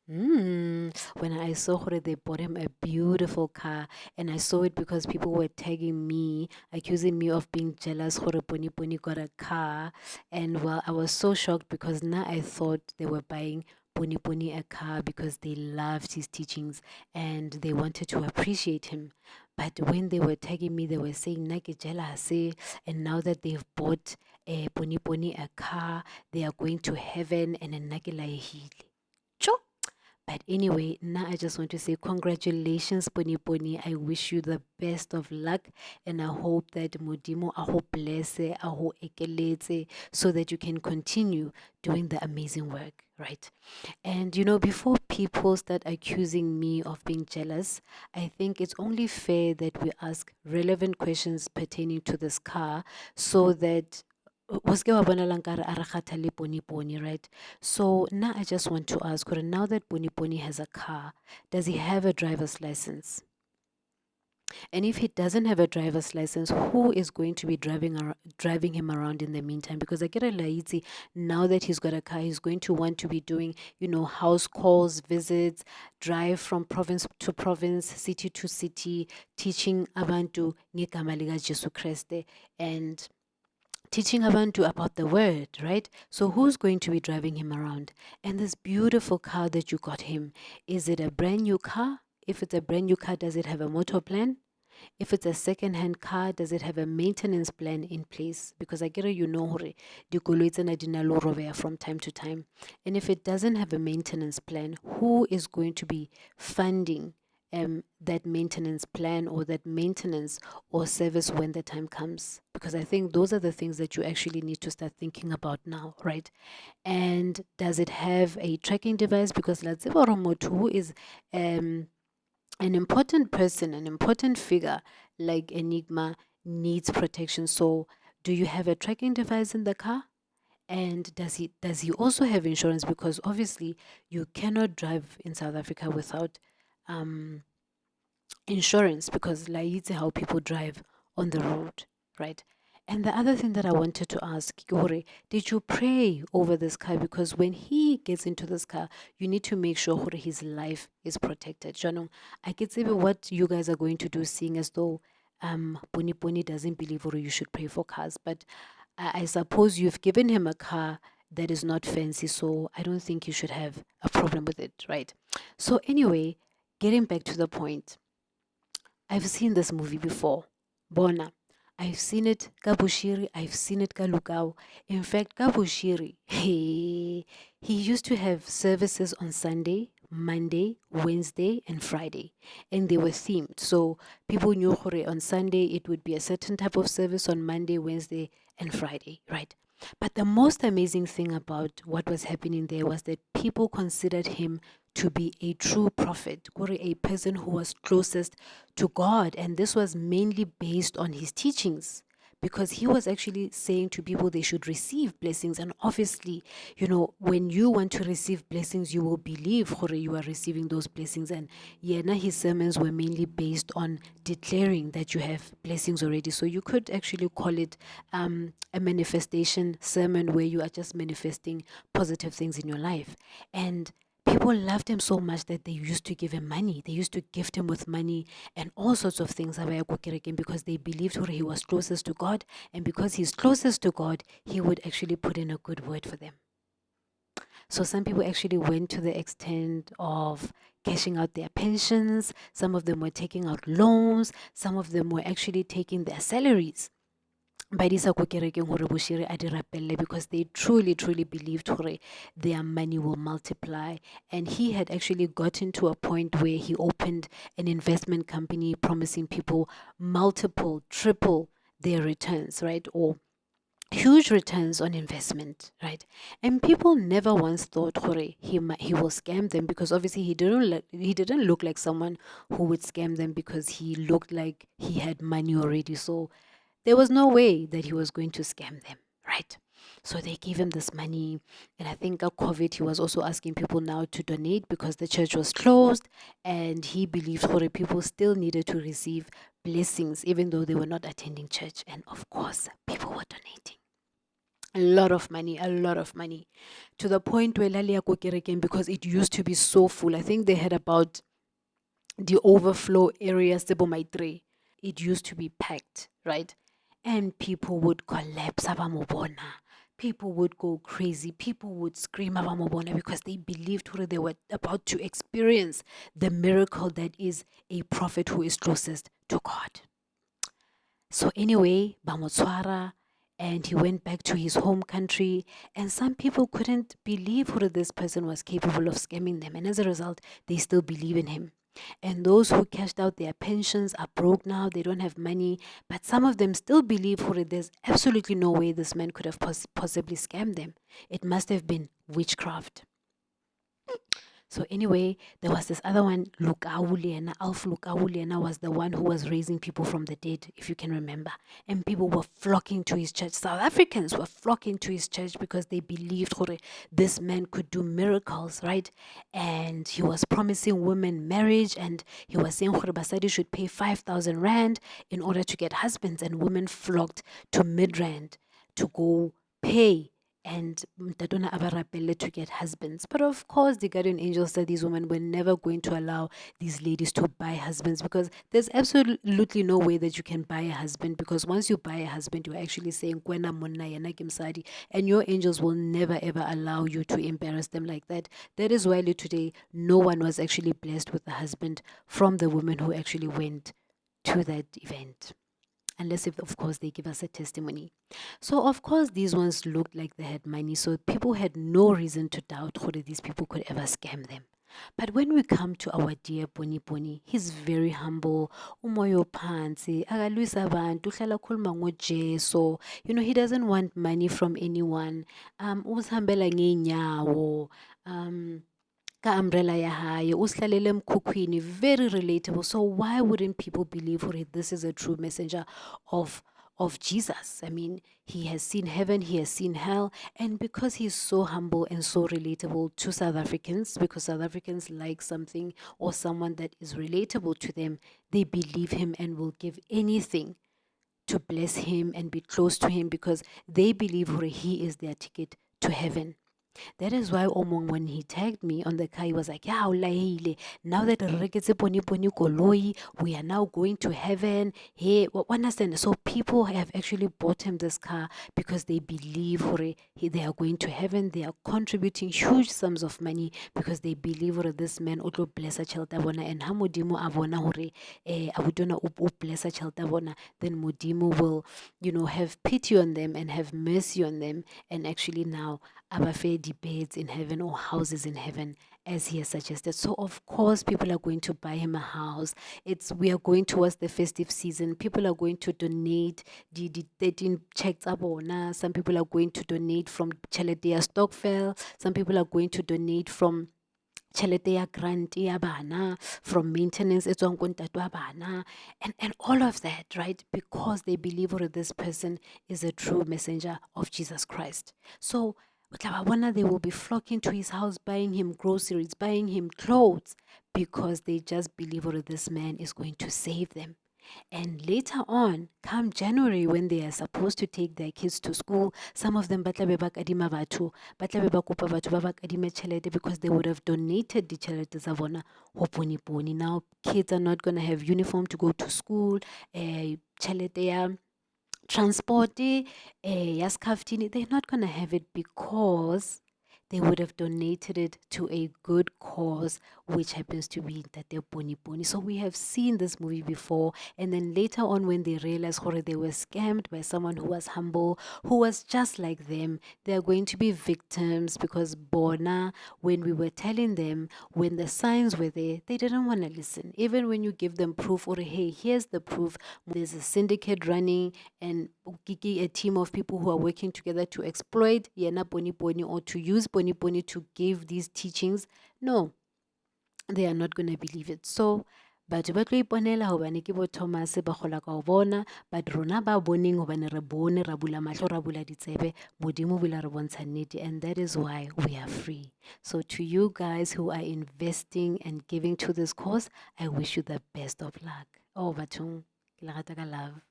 When I saw her, they bought him a beautiful car, and I saw it because people were tagging me, accusing me of being jealous. Hore Poni Poni got a car, and well, I was so shocked because now I thought they were buying Poni Poni a car because they loved his teachings and they wanted to appreciate him. But when they were tagging me, they were saying Nake jealous, and now that they've bought Poni Poni a car, they are going to heaven and a Nake laehile. But anyway, now I just want to say congratulations, Pony Pony. I wish you the best of luck, and I hope that Modimo aho bless, aho ekeletse, so that you can continue doing the amazing work, right? And before people start accusing me of being jealous, I think it's only fair that we ask relevant questions pertaining to this car so that o seke wa bona la nkare a re kgathale Pony Pony, right? So now I just want to ask her, now that Pony Pony has a car, does he have a driver's license? And if he doesn't have a driver's license, who is going to be driving him around in the meantime? Because I get a laiti, now that he's got a car, he's going to want to be doing, house calls, visits, drive from province to province, city to city, teaching abantu ngegama lika Jesu Kriste and teaching abantu about the word, right? So who's going to be driving him around? And this beautiful car that you got him, is it a brand new car? If it's a brand new car, does it have a motor plan? If it's a second-hand car, does it have a maintenance plan in place? Because I get it, hore dikoloi tsena di na le ho robeha from time to time. And if it doesn't have a maintenance plan, who is going to be funding that maintenance plan or that maintenance or service when the time comes? Because I think those are the things that you actually need to start thinking about now, right? And does it have a tracking device? Because let's say who is an important person, an important figure like Enigma needs protection. So, do you have a tracking device in the car? And does he also have insurance? Because obviously you cannot drive in South Africa without um, insurance, because like it's how people drive on the road, right? And the other thing that I wanted to ask, Kihore, did you pray over this car? Because when he gets into this car, you need to make sure Hore, his life is protected. Janong, I can say what you guys are going to do, seeing as though Pony Pony doesn't believe Hore, you should pray for cars. But I suppose you've given him a car that is not fancy, so I don't think you should have a problem with it, right? So anyway, getting back to the point, I've seen this movie before, Bona. I've seen it ka Bushiri, I've seen it ka Lekau. In fact, ka Bushiri, he used to have services on Sunday, Monday, Wednesday, and Friday, and they were themed. So people knew hore on Sunday it would be a certain type of service, on Monday, Wednesday, and Friday, right? But the most amazing thing about what was happening there was that people considered him to be a true prophet, a person who was closest to God. And this was mainly based on his teachings, because he was actually saying to people they should receive blessings. And obviously, when you want to receive blessings, you will believe you are receiving those blessings. And yeah, his sermons were mainly based on declaring that you have blessings already. So you could actually call it a manifestation sermon, where you are just manifesting positive things in your life. And people loved him so much that they used to give him money. They used to gift him with money and all sorts of things, because they believed he was closest to God. And because he's closest to God, he would actually put in a good word for them. So some people actually went to the extent of cashing out their pensions. Some of them were taking out loans. Some of them were actually taking their salaries ba di sa ko kerekeng hore Bushiri a di rapelle, because they truly believed hore their money will multiply. And he had actually gotten to a point where he opened an investment company promising people multiple, triple their returns, right? Or huge returns on investment, right? And people never once thought hore he will scam them, because obviously he didn't look like someone who would scam them, because he looked like he had money already. So there was no way that he was going to scam them, right? So they gave him this money. And I think at COVID, he was also asking people now to donate, because the church was closed. And he believed that people still needed to receive blessings, even though they were not attending church. And of course, people were donating. a lot of money, to the point where lalia ko kerekeng, because it used to be so full. I think they had about the overflow areas, the Bomaitre. It used to be packed, right? And people would collapse, abamobona. People would go crazy. People would scream abamobona because they believed who they were about to experience the miracle that is a prophet who is closest to God. So anyway, Bamotswara, and he went back to his home country, and some people couldn't believe who this person was capable of scamming them, and as a result, they still believe in him. And those who cashed out their pensions are broke now, they don't have money, but some of them still believe who there's absolutely no way this man could have possibly scammed them. It must have been witchcraft. So anyway, there was this other one, Lekau Liena, Alf Lekau Liena was the one who was raising people from the dead, if you can remember. And people were flocking to his church. South Africans were flocking to his church because they believed this man could do miracles, right? And he was promising women marriage, and he was saying Basadi should pay 5,000 rand in order to get husbands, and women flocked to Midrand to go pay, and Mtatona Abarapele to get husbands. But of course, the guardian angel said these women were never going to allow these ladies to buy husbands, because there's absolutely no way that you can buy a husband, because once you buy a husband, you're actually saying, Kwena Monna Yana Kimsadi, and your angels will never ever allow you to embarrass them like that. That is why today, no one was actually blessed with a husband from the women who actually went to that event, unless if of course they give us a testimony. So of course these ones looked like they had money, so people had no reason to doubt whether these people could ever scam them. But when we come to our dear Poni Poni, he's very humble, umoyo phansi, akalwisa abantu, uhlala khuluma ngoJesu. He doesn't want money from anyone. Uzihambela ngeenyawo. Ka umbrella ya haye, usihlalele emkhukhwini, very relatable. So why wouldn't people believe this is a true messenger of Jesus? I mean, he has seen heaven, he has seen hell, and because he's so humble and so relatable to South Africans, because South Africans like something or someone that is relatable to them, they believe him and will give anything to bless him and be close to him, because they believe he is their ticket to heaven. That is why Omong, when he tagged me on the car, he was like, yeah, ulahile. Now that poni poni koloi, we are now going to heaven. Hey, understand? So people have actually bought him this car because they believe they are going to heaven. They are contributing huge sums of money because they believe this man utlo blessa chelta bona, and hamudimo avona abudona blessa chelta bona, then Mudimo will, have pity on them and have mercy on them, and actually now abafe debates in heaven or houses in heaven, as he has suggested. So of course people are going to buy him a house. We are going towards the festive season. People are going to donate the 13 checks abona. Some people are going to donate from Chaletea Stockfell. Some people are going to donate from Chaletea grant ya bana, from maintenance e tswang ko ntate wa bana, and all of that, right? Because they believe this person is a true messenger of Jesus Christ. So they will be flocking to his house, buying him groceries, buying him clothes, because they just believe this man is going to save them. And later on, come January, when they are supposed to take their kids to school, some of them batla be ba kadima batho, batla be ba kopa batho ba ba kadime tjhelete, because they would have donated the tjhelete tsa bona ho Poni Poni. Now kids are not going to have uniform to go to school, tjhelete ya transport, ya skaftini, they're not going to have it, because they would have donated it to a good cause, which happens to be Tate Poni Poni. So we have seen this movie before, and then later on, when they realized they were scammed by someone who was humble, who was just like them, they are going to be victims, because Bona, when we were telling them, when the signs were there, they didn't want to listen. Even when you give them proof, or hey, here's the proof, there's a syndicate running, and a team of people who are working together to exploit Yena Poni Poni, or to use Poni Poni to give these teachings. No, they are not going to believe it. So batho ba tlo iponela hobane ke bo Thomas ba kgola ka o bona, but rona ba boneng hobane re bone, ra bula mahlo, ra bula ditsebe, Modimo bula re bontsha nnete, and that is why we are free. So to you guys who are investing and giving to this cause, I wish you the best of luck. Oh bathong, ke le rata ka love.